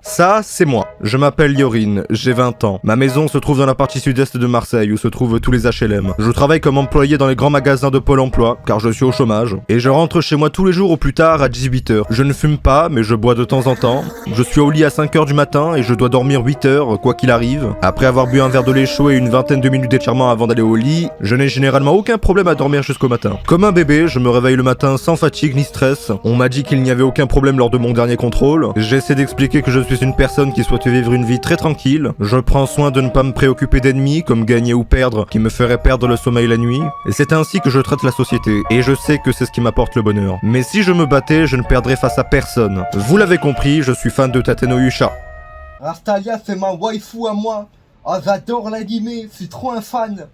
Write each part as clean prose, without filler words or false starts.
Ça, c'est moi. Je m'appelle Yorin, j'ai 20 ans. Ma maison se trouve dans la partie sud-est de Marseille où se trouvent tous les HLM. Je travaille comme employé dans les grands magasins de Pôle emploi, car je suis au chômage. Et je rentre chez moi tous les jours au plus tard à 18h. Je ne fume pas, mais je bois de temps en temps. Je suis au lit à 5h du matin et je dois dormir 8h, quoi qu'il arrive. Après avoir bu un verre de lait chaud et une vingtaine de minutes d'étirement avant d'aller au lit, je n'ai généralement aucun problème à dormir jusqu'au matin. Comme un bébé, je me réveille le matin sans fatigue ni stress. On m'a dit qu'il n'y avait aucun problème lors de mon dernier contrôle. J'essaie d'expliquer que je suis une personne qui souhaite vivre une vie très tranquille. Je prends soin de ne pas me préoccuper d'ennemis, comme gagner ou perdre, qui me feraient perdre le sommeil la nuit. Et c'est ainsi que je traite la société. Et je sais que c'est ce qui m'apporte le bonheur. Mais si je me battais, je ne perdrais face à personne. Vous l'avez compris, je suis fan de Tateno Yusha. Rastalia, c'est ma waifu à moi. Ah, j'adore l'anime, je suis trop un fan.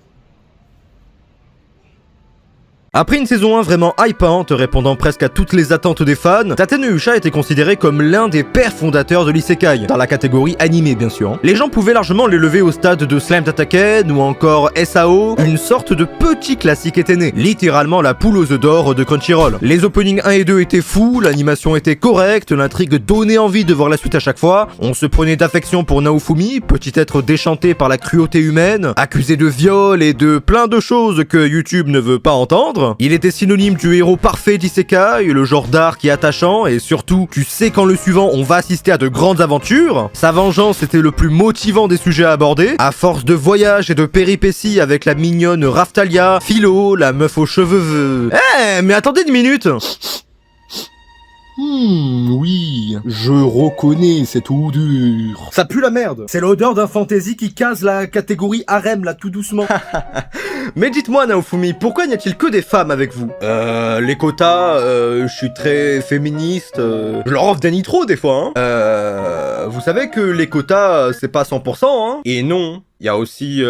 Après une saison 1 vraiment hypante, répondant presque à toutes les attentes des fans, Tateno Yusha était considéré comme l'un des pères fondateurs de l'isekai, dans la catégorie animé bien sûr. Les gens pouvaient largement l'élever au stade de Slime Tataken ou encore SAO, une sorte de petit classique était né, littéralement la poule aux œufs d'or de Crunchyroll. Les openings 1 et 2 étaient fous, l'animation était correcte, l'intrigue donnait envie de voir la suite à chaque fois, on se prenait d'affection pour Naofumi, petit être déchanté par la cruauté humaine, accusé de viol et de plein de choses que YouTube ne veut pas entendre. Il était synonyme du héros parfait d'isekai, le genre d'art qui est attachant, et surtout, tu sais quand le suivant on va assister à de grandes aventures. Sa vengeance était le plus motivant des sujets à aborder, à force de voyages et de péripéties avec la mignonne Raphtalia, Philo, la meuf aux cheveux... mais attendez une minute. Oui, je reconnais cette odeur. Ça pue la merde. C'est l'odeur d'un fantasy qui case la catégorie harem là tout doucement. Mais dites-moi Naofumi, pourquoi n'y a-t-il que des femmes avec vous? Les quotas, je suis très féministe, je leur offre des nitros des fois, hein. Vous savez que les quotas, c'est pas 100%, hein. Et non, il y a aussi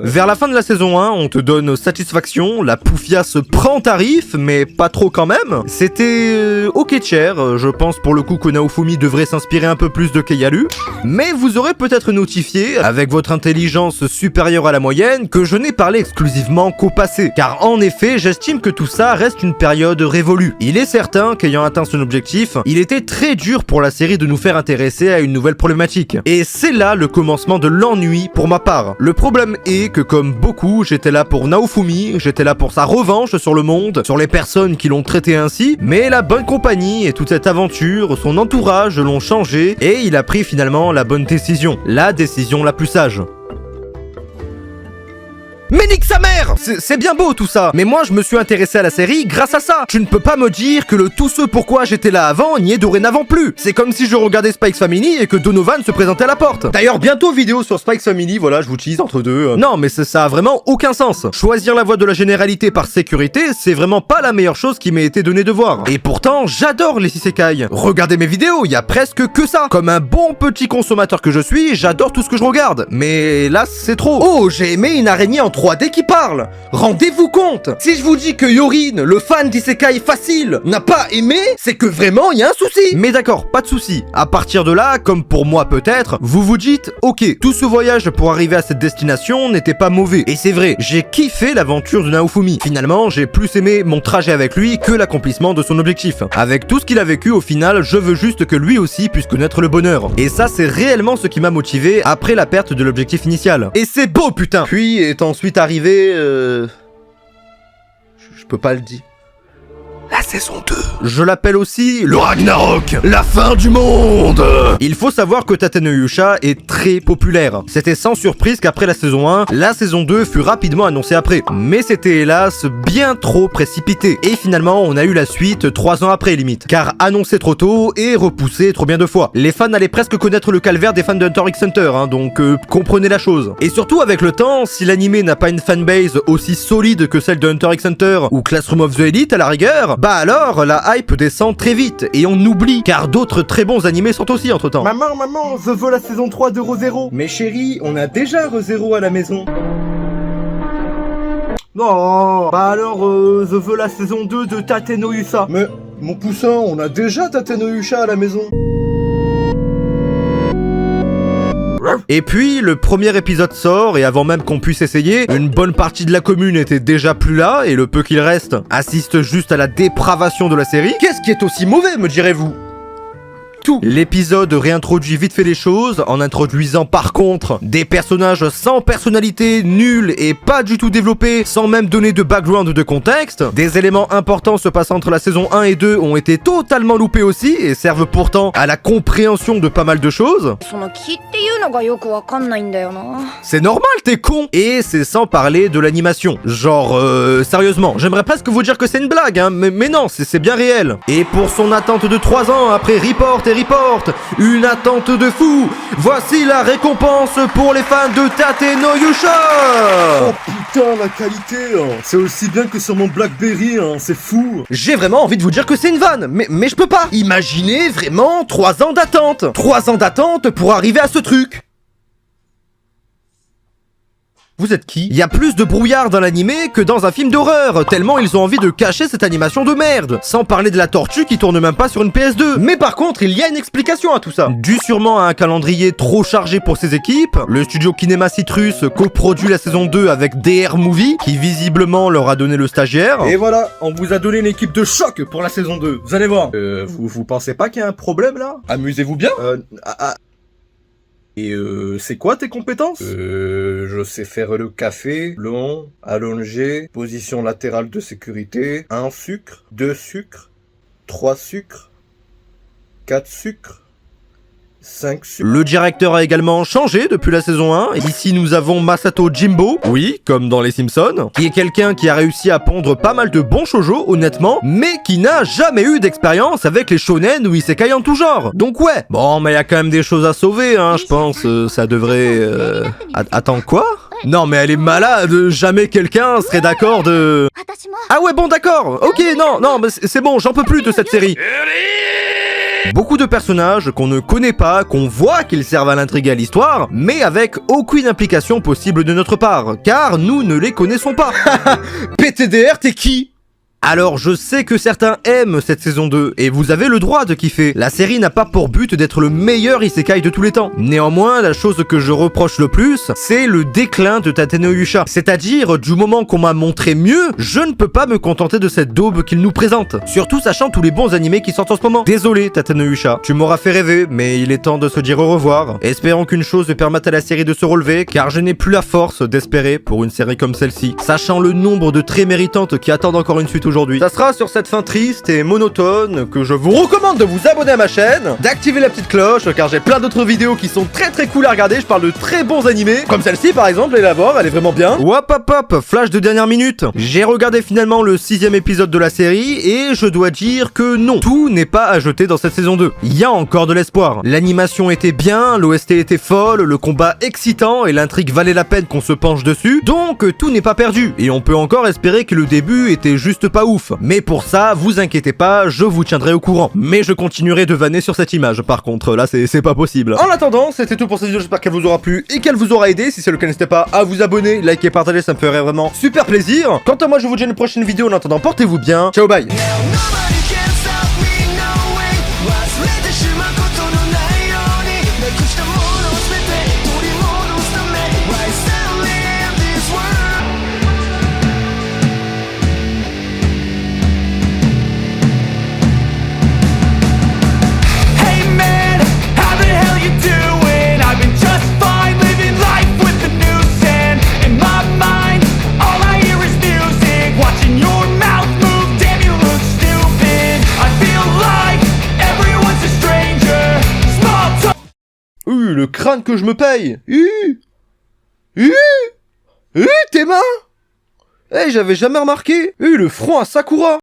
Vers la fin de la saison 1, on te donne satisfaction, la Poufia se prend tarif, mais pas trop quand même. C'était ok cher, je pense pour le coup que Naofumi devrait s'inspirer un peu plus de Keiyaru. Mais vous aurez peut-être notifié, avec votre intelligence supérieure à la moyenne, que je n'ai parlé exclusivement qu'au passé. Car en effet, j'estime que tout ça reste une période révolue. Il est certain qu'ayant atteint son objectif, il était très dur pour la série de nous faire intéresser à une nouvelle problématique. Et c'est là le commencement de l'ennui pour ma part. Le problème est que comme beaucoup, j'étais là pour Naofumi, j'étais là pour sa revanche sur le monde, sur les personnes qui l'ont traité ainsi, mais la bonne compagnie et toute cette aventure, son entourage l'ont changé et il a pris finalement la bonne décision, la décision la plus sage. Mais nique sa mère! C'est bien beau tout ça, mais moi je me suis intéressé à la série grâce à ça. Tu ne peux pas me dire que le tout ce pourquoi j'étais là avant n'y est dorénavant plus. C'est comme si je regardais Spikes Family et que Donovan se présentait à la porte. D'ailleurs bientôt vidéo sur Spikes Family, voilà je vous tease entre deux. Non mais ça a vraiment aucun sens. Choisir la voie de la généralité par sécurité, c'est vraiment pas la meilleure chose qui m'ait été donnée de voir. Et pourtant j'adore les isekai. Regardez mes vidéos, il y a presque que ça. Comme un bon petit consommateur que je suis, j'adore tout ce que je regarde. Mais là c'est trop. Oh j'ai aimé une araignée en 3D qui parle. Rendez-vous compte. Si je vous dis que Yorin, le fan d'isekai facile, n'a pas aimé, c'est que vraiment il y a un souci. Mais d'accord, pas de souci. À partir de là, comme pour moi peut-être, vous vous dites, ok, tout ce voyage pour arriver à cette destination n'était pas mauvais. Et c'est vrai, j'ai kiffé l'aventure de Naofumi. Finalement, j'ai plus aimé mon trajet avec lui que l'accomplissement de son objectif. Avec tout ce qu'il a vécu, au final, je veux juste que lui aussi puisse connaître le bonheur. Et ça, c'est réellement ce qui m'a motivé après la perte de l'objectif initial. Et c'est beau, putain. Puis est ensuite arrivé je peux pas le dire. La saison 2. Je l'appelle aussi le Ragnarok, la fin du monde. Il faut savoir que Tateno Yusha est très populaire. C'était sans surprise qu'après la saison 1, la saison 2 fut rapidement annoncée après. Mais c'était hélas bien trop précipité. Et finalement, on a eu la suite 3 ans après limite. Car annoncé trop tôt et repoussé trop bien de fois. Les fans allaient presque connaître le calvaire des fans de Hunter x Hunter, hein, donc comprenez la chose. Et surtout avec le temps, si l'anime n'a pas une fanbase aussi solide que celle de Hunter x Hunter ou Classroom of the Elite à la rigueur, bah alors la hype descend très vite et on oublie car d'autres très bons animés sont aussi entre temps. Maman, je veux la saison 3 de Re:Zero. Mais chérie, on a déjà Re:Zero à la maison. Non, bah alors je veux la saison 2 de Tateno Yusha. Mais mon poussin, on a déjà Tateno Yusha à la maison. Et puis, le premier épisode sort, et avant même qu'on puisse essayer, une bonne partie de la commune était déjà plus là, et le peu qu'il reste assiste juste à la dépravation de la série. Qu'est-ce qui est aussi mauvais, me direz-vous? tout. L'épisode réintroduit vite fait les choses, en introduisant par contre des personnages sans personnalité, nuls et pas du tout développés, sans même donner de background ou de contexte. Des éléments importants se passant entre la saison 1 et 2 ont été totalement loupés aussi, et servent pourtant à la compréhension de pas mal de choses. C'est normal, t'es con. Et c'est sans parler de l'animation. Genre, sérieusement, j'aimerais presque vous dire que c'est une blague, hein, mais non, c'est bien réel. Et pour son attente de 3 ans après Report et Report, une attente de fou, voici la récompense pour les fans de Tate no Yusha. Oh putain, la qualité, hein. C'est aussi bien que sur mon Blackberry, hein. C'est fou. J'ai vraiment envie de vous dire que c'est une vanne, mais je peux pas. Imaginez vraiment 3 ans d'attente. 3 ans d'attente pour arriver à ce truc. Vous êtes qui? Il y a plus de brouillard dans l'animé que dans un film d'horreur, tellement ils ont envie de cacher cette animation de merde. Sans parler de la tortue qui tourne même pas sur une PS2. Mais par contre, il y a une explication à tout ça. Dû sûrement à un calendrier trop chargé pour ses équipes, le studio Kinema Citrus coproduit la saison 2 avec DR Movie, qui visiblement leur a donné le stagiaire. Et voilà, on vous a donné une équipe de choc pour la saison 2. Vous allez voir. Vous pensez pas qu'il y a un problème là? Amusez-vous bien. Et c'est quoi tes compétences? Je sais faire le café, long, allongé, position latérale de sécurité, 1 sucre, 2 sucres, 3 sucres, 4 sucres, 5 sucres. Le directeur a également changé depuis la saison 1. Ici, nous avons Masato Jimbo, oui, comme dans les Simpsons, qui est quelqu'un qui a réussi à pondre pas mal de bons shoujo, honnêtement, mais qui n'a jamais eu d'expérience avec les shonen ou isekai en tout genre. Donc ouais, bon, mais il y a quand même des choses à sauver, hein, je pense, ça devrait... Attends, quoi? Non, mais elle est malade, jamais quelqu'un serait d'accord de... Ah ouais, bon, d'accord, ok, non, mais c'est bon, j'en peux plus de cette série. Beaucoup de personnages qu'on ne connaît pas, qu'on voit qu'ils servent à l'intrigue et à l'histoire, mais avec aucune implication possible de notre part, car nous ne les connaissons pas. PTDR, t'es qui? Alors je sais que certains aiment cette saison 2, et vous avez le droit de kiffer. La série n'a pas pour but d'être le meilleur isekai de tous les temps. Néanmoins, la chose que je reproche le plus, c'est le déclin de Tate no Yusha. C'est-à-dire, du moment qu'on m'a montré mieux, je ne peux pas me contenter de cette daube qu'il nous présente. Surtout sachant tous les bons animés qui sortent en ce moment. Désolé Tate no Yusha, tu m'auras fait rêver, mais il est temps de se dire au revoir. Espérons qu'une chose permette à la série de se relever, car je n'ai plus la force d'espérer pour une série comme celle-ci. Sachant le nombre de très méritantes qui attendent encore une suite aujourd'hui. Ça sera sur cette fin triste et monotone que je vous recommande de vous abonner à ma chaîne, d'activer la petite cloche car j'ai plein d'autres vidéos qui sont très cool à regarder. Je parle de très bons animés, comme celle-ci par exemple, allez la voir, elle est vraiment bien. Hop, flash de dernière minute. J'ai regardé finalement le 6ème épisode de la série et je dois dire que non, tout n'est pas à jeter dans cette saison 2. Il y a encore de l'espoir. L'animation était bien, l'OST était folle, le combat excitant et l'intrigue valait la peine qu'on se penche dessus, donc tout n'est pas perdu. Et on peut encore espérer que le début était juste pas ouf. Mais pour ça, vous inquiétez pas, je vous tiendrai au courant. Mais je continuerai de vanner sur cette image, par contre, là c'est pas possible. En attendant, c'était tout pour cette vidéo, j'espère qu'elle vous aura plu et qu'elle vous aura aidé. Si c'est le cas, n'hésitez pas à vous abonner, liker, partager, ça me ferait vraiment super plaisir. Quant à moi, je vous dis à une prochaine vidéo, en attendant, portez-vous bien, ciao bye. Le crâne que je me paye. Tes mains. J'avais jamais remarqué. Le front à Sakura.